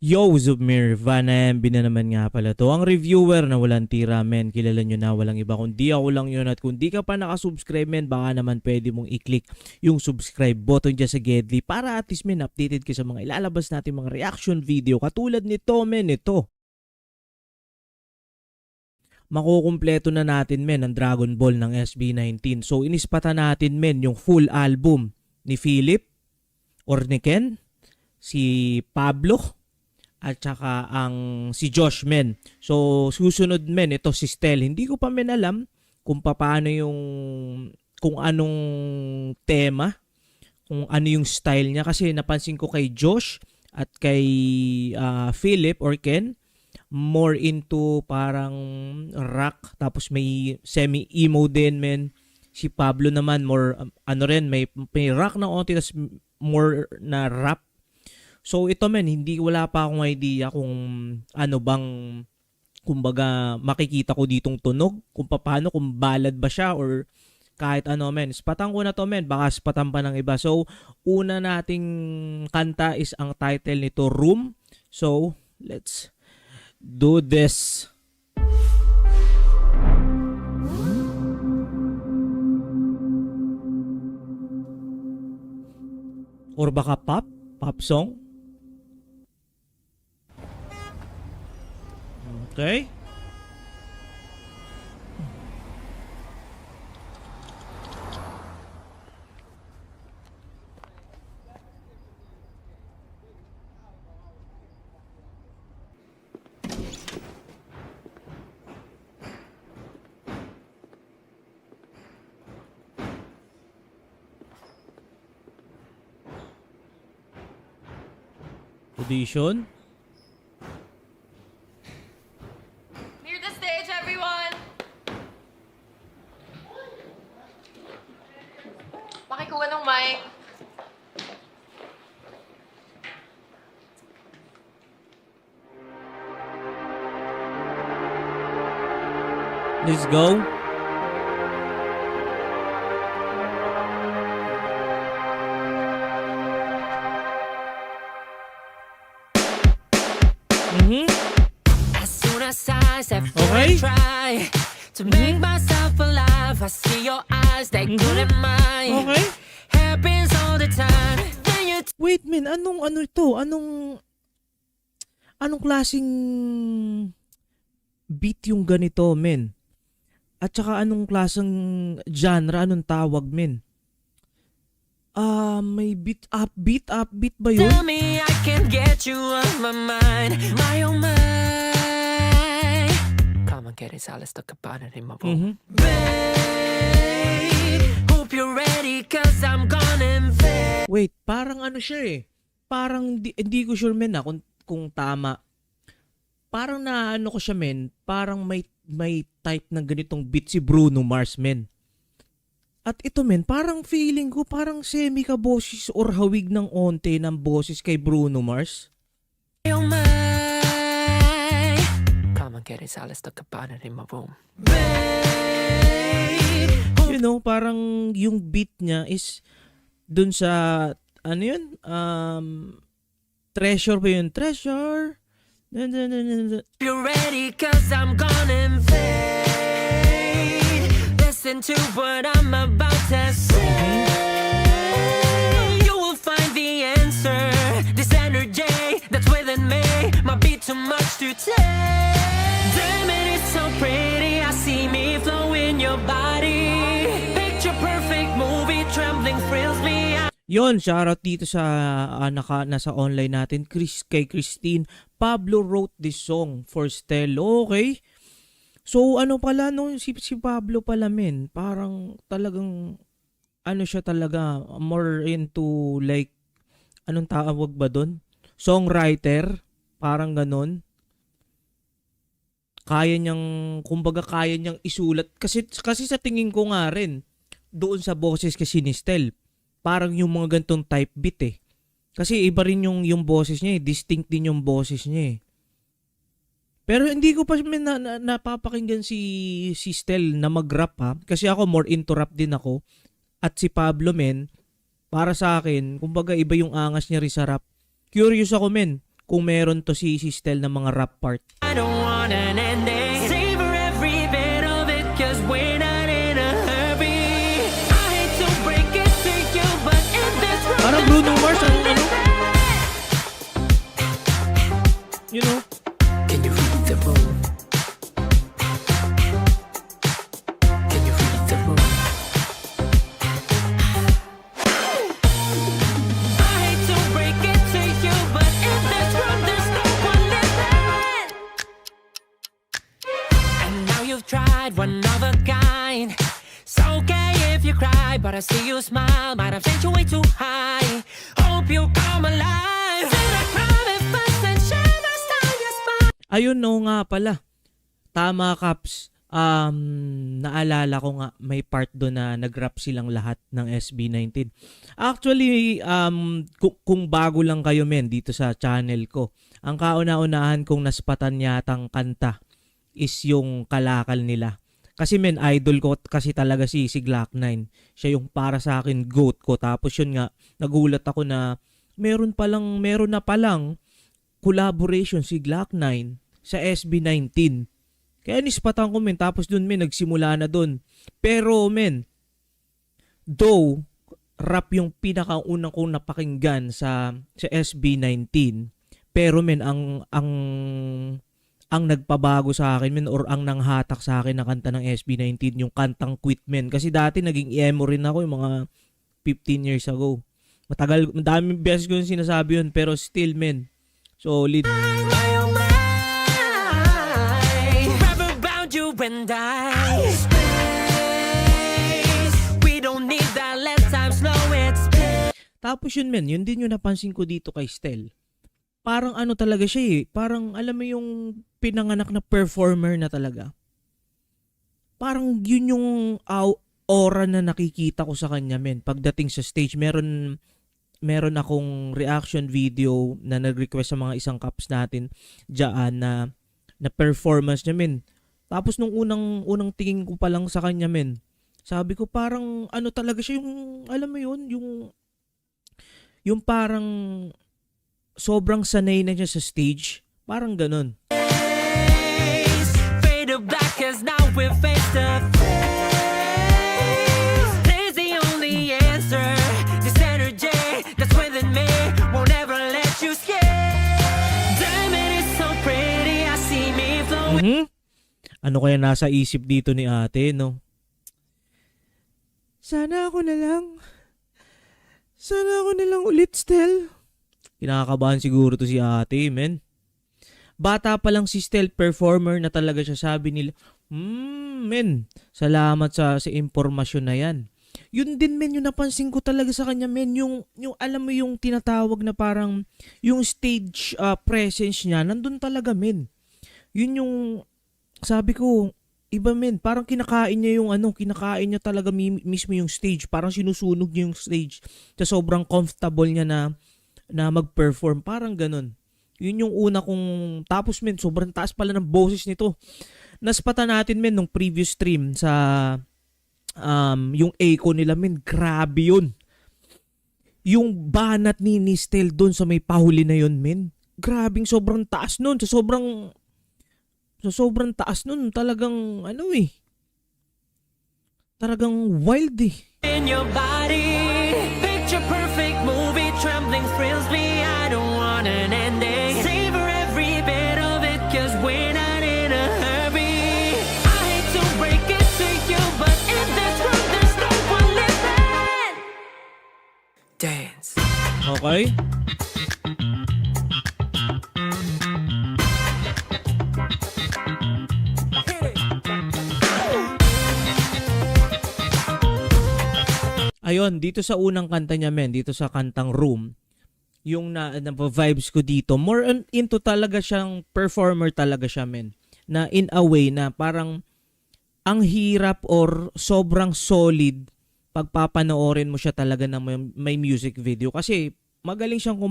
Yo, Zubmir, Van MB na naman nga pala to. Ang reviewer na walang tira, men. Kilala nyo na, walang iba. Kundi ako lang yun. At kung di ka pa nakasubscribe, men, baka naman pwede mong i-click yung subscribe button dyan sa Gedli para at least, men, updated ka sa mga ilalabas natin mga reaction video. Katulad nito, men, ito. Makukumpleto na natin, men, ang Dragon Ball ng SB19. So, inispatan natin, men, yung full album ni Philip or ni Ken, si Pablo, at saka ang si Josh, men. So susunod, men, ito si Stel. Hindi ko pa, men, alam kung paano yung kung anong tema, kung ano yung style niya kasi napansin ko kay Josh at kay Philip or Ken more into parang rock tapos may semi-emo din, men. Si Pablo naman more ano rin, may rock na onti tapos more na rap. So ito, men, wala pa akong idea kung ano bang kumbaga makikita ko ditong tunog, kung paano, kung ballad ba siya or kahit ano, men. Spatan ko na to, men, baka spatan pa ng iba. So una nating kanta is ang title nito, Room. So let's do this. Or baka pop song. Okay. Audition. Clear the stage, everyone! Pakikuha ng mic. Let's go. As soon as I step Okay. forward, try to make myself alive. I see your eyes, they good at mine. Okay. Happens all the time. Then you Wait, men, ano ito? Anong klaseng beat yung ganito, men? At saka anong klaseng genre, anong tawag, men? May upbeat ba yun? tell me I can get you off my mind. My oh my. Come on, get it, so let's talk about it in my room. Babe, hope you're ready, cause I'm gonna invade. Wait, parang ano siya eh. Parang hindi ko sure, men, kung tama. Parang naano ko siya, men. Parang may type ng ganitong beat si Bruno Mars, men. At ito, men, parang feeling ko parang semi ka boses or hawig ng onte ng boses kay Bruno Mars. Oh my. Come on, get it, so let's talk about it in my room. Babe, You know, parang yung beat niya is dun sa ano yun? Treasure ba yun? Treasure. you're ready, cause I'm gonna invade. Listen to what I'm about to say. You will find the answer. This energy that's within me might be too much to take. Damn it, it's so pretty. I see me flow in your body. Picture perfect movie, trembling thrills me. Yon, shoutout dito sa nasa online natin, kay Christine. Pablo wrote this song for Stel. Okay. So ano pala no, si Pablo pala, men, parang talagang ano siya talaga, more into like anong tawag ba doon? Songwriter, parang ganon. Kumbaga kaya niyang isulat kasi sa tingin ko nga rin doon sa boses kasi ni Stel. Parang yung mga gantong type beat eh. Kasi iba rin yung boses niya eh. Distinct din yung boses niya eh. Pero hindi ko pa napapakinggan si Stel na mag-rap, ha. Kasi ako more into rap din ako. At si Pablo, men, para sa akin, kumbaga iba yung angas niya rin sa rap. Curious ako, men, kung meron to si Stel na mga rap part. I don't want an ending. Savor every bit of it, 'cause we're not in a hurry. I hate to break it to you, but in this room, Parang Bruno Mars ang ano, you know. can you read the room? Can you read the room? I hate to break it to you, but in this room there's no one living. And now you've tried one of a kind. It's okay if you cry, but I see you smile. Might have sent you way too high. Hope you come alive. Did I cry at first and shivers down your spine? Ayun, no nga pala. Tama, Caps. Naalala ko nga, may part doon na nag-rap silang lahat ng SB19. Actually, kung bago lang kayo men dito sa channel ko, ang kauna-unahan kong naspatan yatang kanta is yung Kalakal nila. Kasi men, idol ko kasi talaga si Glock 9. Siya yung para sa akin GOAT ko. Tapos yun nga, nagulat ako na meron na palang collaboration si Glock 9 sa SB19. Kaya nispatan ko men, tapos dun men, nagsimula na dun. Pero men, though, rap yung pinakaunang kong napakinggan sa SB19, pero men, ang nagpabago sa akin men, or ang nanghatak sa akin na kanta ng SB19, yung kantang Quit men. Kasi dati naging emo rin ako yung mga 15 years ago. Matagal, madaming beses ko yung sinasabi yun, pero still men, solid. Forever bound you and I. Space. We don't need that. Let time slow it. Tapos yun men, yun din yung napansin ko dito kay Stel. Parang ano talaga siya eh. Parang alam mo yung pinanganak na performer na talaga. Parang yun yung aura na nakikita ko sa kanya men. Pagdating sa stage, meron akong reaction video na nag-request sa mga isang caps natin dyan na performance niya men. Tapos nung unang tingin ko pa lang sa kanya men, sabi ko parang ano talaga siya yung, alam mo yun, yung parang sobrang sanay na siya sa stage. Parang ganun. Fade to black 'cause now we're face to face. There's the only answer. This energy that's within me won't ever let you scare. Damn it, it's so pretty. I see me flowing. Ano kaya nasa isip dito ni ate, no? Sana ako na lang ulit, Stel. Kinakabahan siguro to si ate, men. Bata pa lang si Stel, performer na talaga siya, sabi nila. Men, salamat sa impormasyon na yan. Yun din men, yung napansin ko talaga sa kanya men, yung alam mo yung tinatawag na parang yung stage presence niya, nandun talaga men. Yun yung sabi ko, iba men, parang kinakain niya kinakain niya talaga mismo yung stage, parang sinusunog niya yung stage. Sa sobrang comfortable niya na mag-perform, parang ganun. Yun yung una kong, tapos men, sobrang taas pala ng boses nito. Naspatan natin men nung previous stream sa yung echo nila men, grabe yun. Yung banat ni Stel doon sa may pahuli na yun men, grabing sobrang taas nun, sa sobrang taas nun, talagang talagang wild eh. In your body, picture perfect movie, trembling thrills me. I don't want an ending. Savor every bit of it, 'cause we're not in a hurry. I hate to break it to you, but in this room there's no one living. Dance. Okay? Ayun, dito sa unang kanta niya men, dito sa kantang Room, yung na-vibes ko dito, more into talaga siyang performer talaga siya men. Na in a way na parang ang hirap or sobrang solid pagpapanoorin mo siya talaga ng may music video. Kasi magaling siyang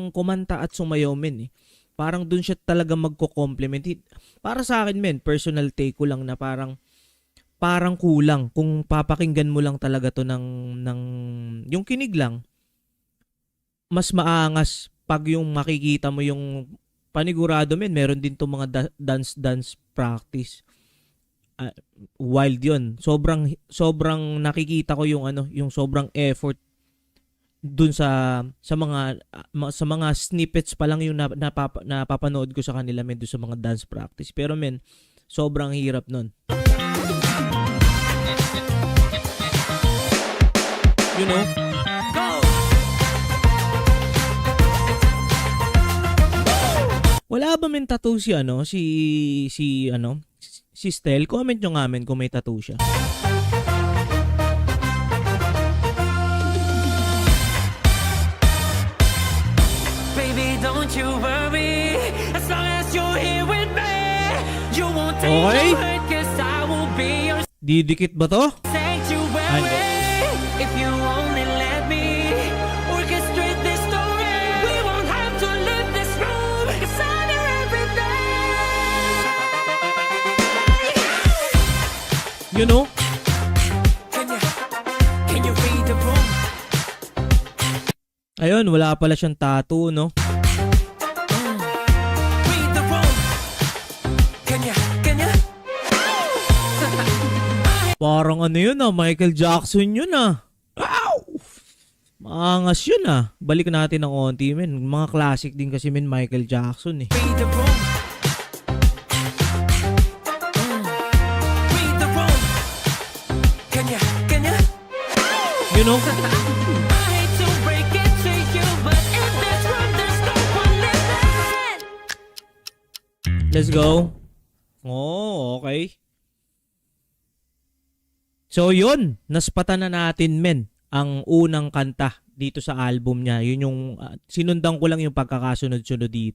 kumanta at sumayaw men eh. Parang dun siya talaga magko-compliment. Para sa akin men, personal take ko lang na parang kulang kung papakinggan mo lang talaga to ng yung kinig lang, mas maangas pag yung makikita mo yung panigurado men, meron din tong mga dance practice. Wild yun. Sobrang nakikita ko yung yung sobrang effort dun sa mga snippets pa lang yung napapanood ko sa kanila men, dun sa mga dance practice. Pero men, sobrang hirap nun. You know? Wala ba men tattoo si si Stel? Comment nyo nga men kung may tattoo siya. Baby, don't you worry. As long as you're here with me, you won't take Okay. no hurt, 'cause I will be your Didikit ba to? sanctuary. If you only let me orchestrate this story, we won't have to leave this room, 'cause I'm your everything. You know? Can you read the room? Ayun, wala pala siyang tattoo, no? Read the room. Can you? Parang yun Michael Jackson yun Wow! Maangas yun Balik natin ng onti men. Mga classic din kasi men Michael Jackson eh. Read the room. Read the room. Can you? You know? I hate to break it to you, but in this room there's no one living. Let's go. Oh, okay. So yun, naspatan na natin men ang unang kanta dito sa album niya. Yun yung sinundan ko lang yung pagkakasunod-sunod dito.